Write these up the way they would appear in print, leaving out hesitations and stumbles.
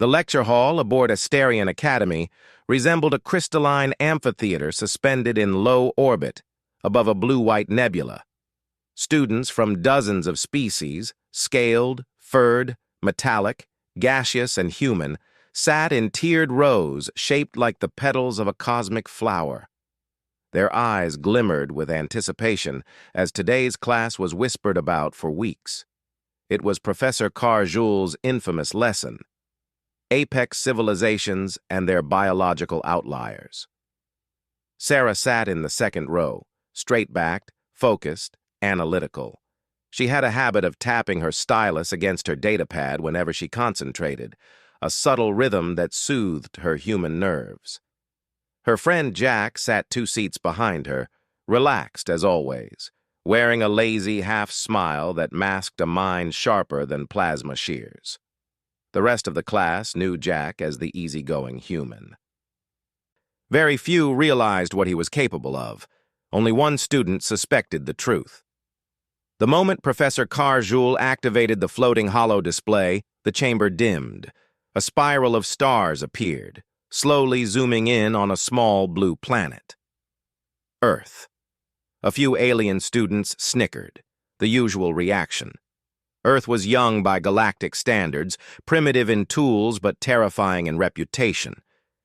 The lecture hall aboard Asterian Academy resembled a crystalline amphitheater suspended in low orbit above a blue-white nebula. Students from dozens of species, scaled, furred, metallic, gaseous, and human, sat in tiered rows shaped like the petals of a cosmic flower. Their eyes glimmered with anticipation as today's class was whispered about for weeks. It was Professor Carjul's infamous lesson, Apex Civilizations and Their Biological Outliers. Sarah sat in the second row, straight-backed, focused, analytical. She had a habit of tapping her stylus against her datapad whenever she concentrated, a subtle rhythm that soothed her human nerves. Her friend Jack sat 2 seats behind her, relaxed as always, wearing a lazy half-smile that masked a mind sharper than plasma shears. The rest of the class knew Jack as the easygoing human. Very few realized what he was capable of. Only one student suspected the truth. The moment Professor Carjul activated the floating holo display, the chamber dimmed. A spiral of stars appeared, slowly zooming in on a small blue planet. Earth. A few alien students snickered, the usual reaction. Earth was young by galactic standards, primitive in tools but terrifying in reputation.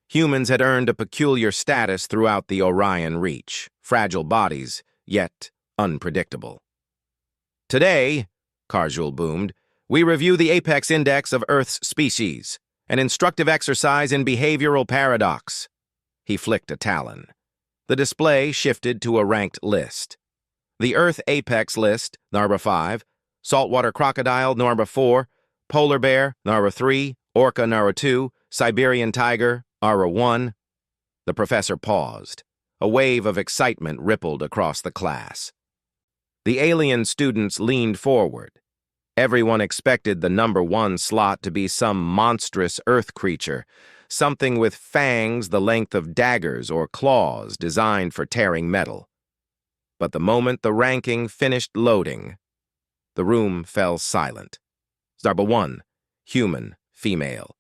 Humans had earned a peculiar status throughout the Orion Reach, fragile bodies, yet unpredictable. Today, Carjul boomed, we review the apex index of Earth's species, an instructive exercise in behavioral paradox. He flicked a talon. The display shifted to a ranked list. The Earth apex list, number 5, saltwater crocodile, number 4, polar bear, number 3, orca, number 2, Siberian tiger, number 1. The professor paused. A wave of excitement rippled across the class. The alien students leaned forward. Everyone expected the number 1 slot to be some monstrous Earth creature, something with fangs the length of daggers or claws designed for tearing metal. But the moment the ranking finished loading, the room fell silent. Number 1, human, female.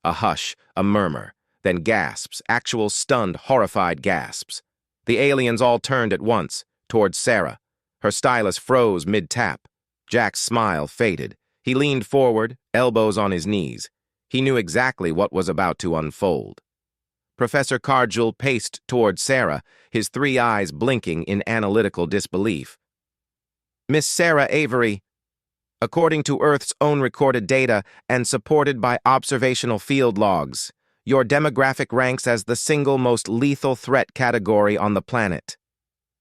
A hush, a murmur, then gasps, actual stunned, horrified gasps. The aliens all turned at once, towards Sarah. Her stylus froze mid-tap. Jack's smile faded. He leaned forward, elbows on his knees. He knew exactly what was about to unfold. Professor Carjul paced toward Sarah, his 3 eyes blinking in analytical disbelief. Miss Sarah Avery, according to Earth's own recorded data and supported by observational field logs, your demographic ranks as the single most lethal threat category on the planet.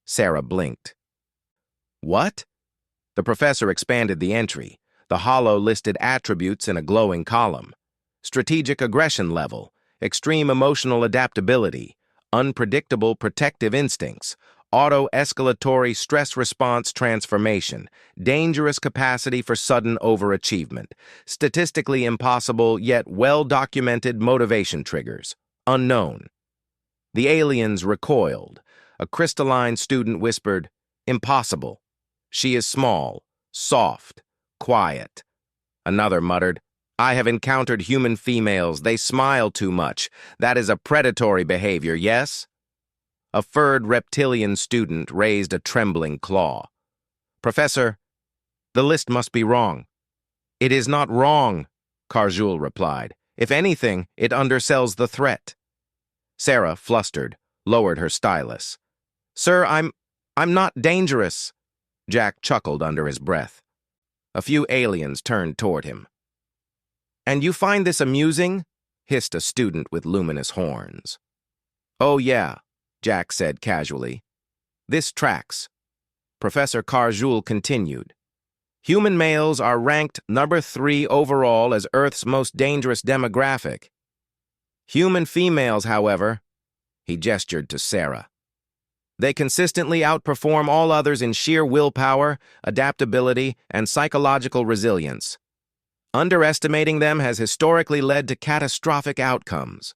Sarah blinked. What? The professor expanded the entry. The holo listed attributes in a glowing column. Strategic aggression level, extreme emotional adaptability, unpredictable protective instincts, auto-escalatory stress response transformation, dangerous capacity for sudden overachievement, statistically impossible yet well-documented motivation triggers, unknown. The aliens recoiled. A crystalline student whispered, impossible. She is small, soft, quiet. Another muttered, I have encountered human females. They smile too much. That is a predatory behavior, yes? A furred reptilian student raised a trembling claw. Professor, the list must be wrong. It is not wrong, Carjul replied. If anything, it undersells the threat. Sarah, flustered, lowered her stylus. Sir, I'm not dangerous. Jack chuckled under his breath. A few aliens turned toward him. And you find this amusing? Hissed a student with luminous horns. Oh yeah, Jack said casually. This tracks. Professor Carjul continued. Human males are ranked number 3 overall as Earth's most dangerous demographic. Human females, however, he gestured to Sarah. They consistently outperform all others in sheer willpower, adaptability, and psychological resilience. Underestimating them has historically led to catastrophic outcomes.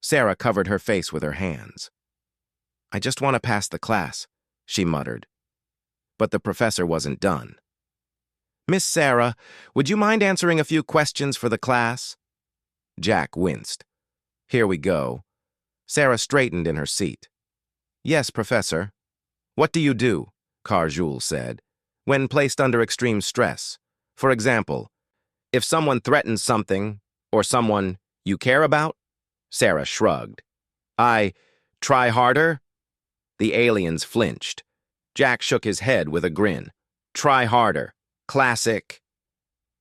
Sarah covered her face with her hands. I just want to pass the class, she muttered. But the professor wasn't done. Miss Sarah, would you mind answering a few questions for the class? Jack winced. Here we go. Sarah straightened in her seat. Yes, Professor. What do you do? Carjoul said. When placed under extreme stress. For example, if someone threatens something, or someone you care about? Sarah shrugged. I try harder? The aliens flinched. Jack shook his head with a grin. Try harder. Classic.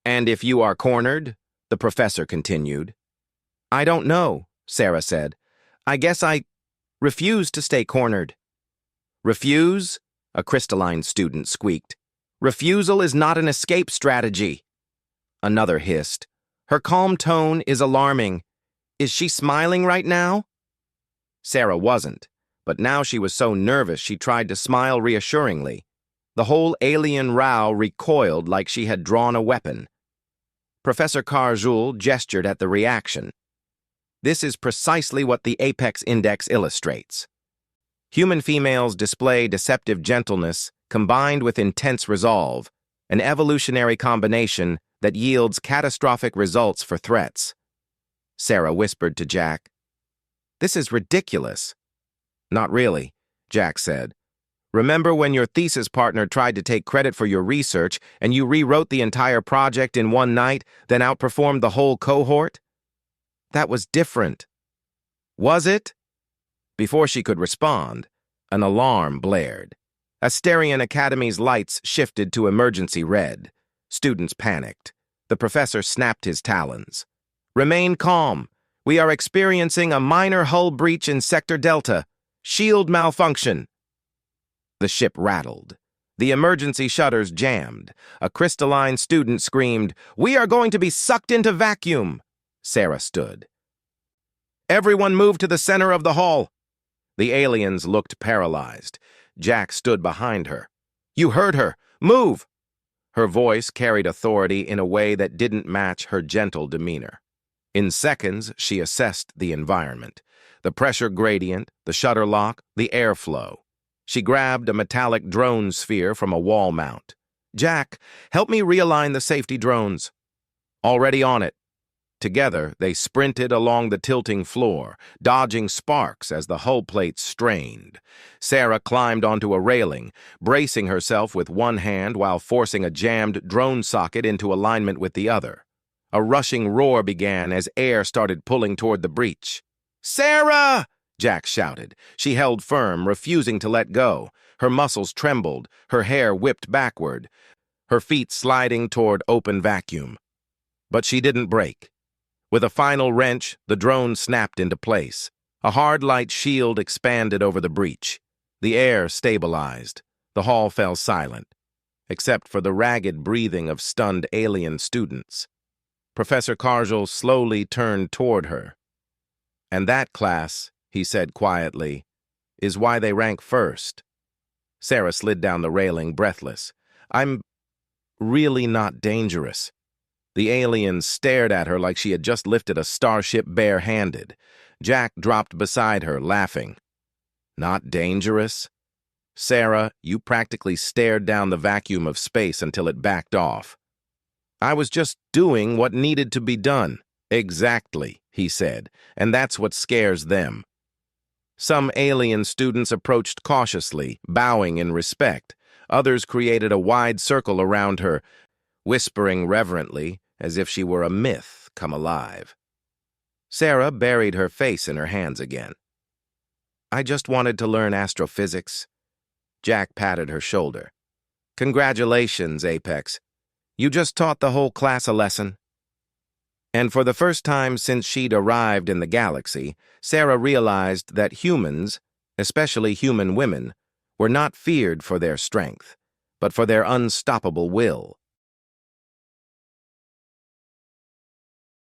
And if you are cornered? The professor continued. I don't know, Sarah said. I guess I refuse to stay cornered. Refuse? A crystalline student squeaked. Refusal is not an escape strategy. Another hissed. Her calm tone is alarming. Is she smiling right now? Sarah wasn't, but now she was so nervous she tried to smile reassuringly. The whole alien row recoiled like she had drawn a weapon. Professor Carjoul gestured at the reaction. This is precisely what the Apex Index illustrates. Human females display deceptive gentleness combined with intense resolve, an evolutionary combination that yields catastrophic results for threats. Sarah whispered to Jack. This is ridiculous. Not really, Jack said. Remember when your thesis partner tried to take credit for your research and you rewrote the entire project in one night, then outperformed the whole cohort? That was different. Was it? Before she could respond, an alarm blared. Asterion Academy's lights shifted to emergency red. Students panicked. The professor snapped his talons. Remain calm. We are experiencing a minor hull breach in Sector Delta. Shield malfunction. The ship rattled. The emergency shutters jammed. A crystalline student screamed, We are going to be sucked into vacuum. Sarah stood. Everyone move to the center of the hall. The aliens looked paralyzed. Jack stood behind her. You heard her. Move! Her voice carried authority in a way that didn't match her gentle demeanor. In seconds, she assessed the environment. The pressure gradient, the shutter lock, the airflow. She grabbed a metallic drone sphere from a wall mount. Jack, help me realign the safety drones. Already on it. Together, they sprinted along the tilting floor, dodging sparks as the hull plates strained. Sarah climbed onto a railing, bracing herself with one hand while forcing a jammed drone socket into alignment with the other. A rushing roar began as air started pulling toward the breach. Sarah! Jack shouted. She held firm, refusing to let go. Her muscles trembled, her hair whipped backward, her feet sliding toward open vacuum. But she didn't break. With a final wrench, the drone snapped into place. A hard light shield expanded over the breach. The air stabilized. The hall fell silent, except for the ragged breathing of stunned alien students. Professor Carjoul slowly turned toward her. And that, class, he said quietly, is why they rank first. Sarah slid down the railing, breathless. I'm really not dangerous. The aliens stared at her like she had just lifted a starship bare-handed. Jack dropped beside her, laughing. Not dangerous? Sarah, you practically stared down the vacuum of space until it backed off. I was just doing what needed to be done. Exactly, he said, and that's what scares them. Some alien students approached cautiously, bowing in respect. Others created a wide circle around her, whispering reverently, as if she were a myth come alive. Sarah buried her face in her hands again. I just wanted to learn astrophysics. Jack patted her shoulder. Congratulations, Apex. You just taught the whole class a lesson. And for the first time since she'd arrived in the galaxy, Sarah realized that humans, especially human women, were not feared for their strength, but for their unstoppable will.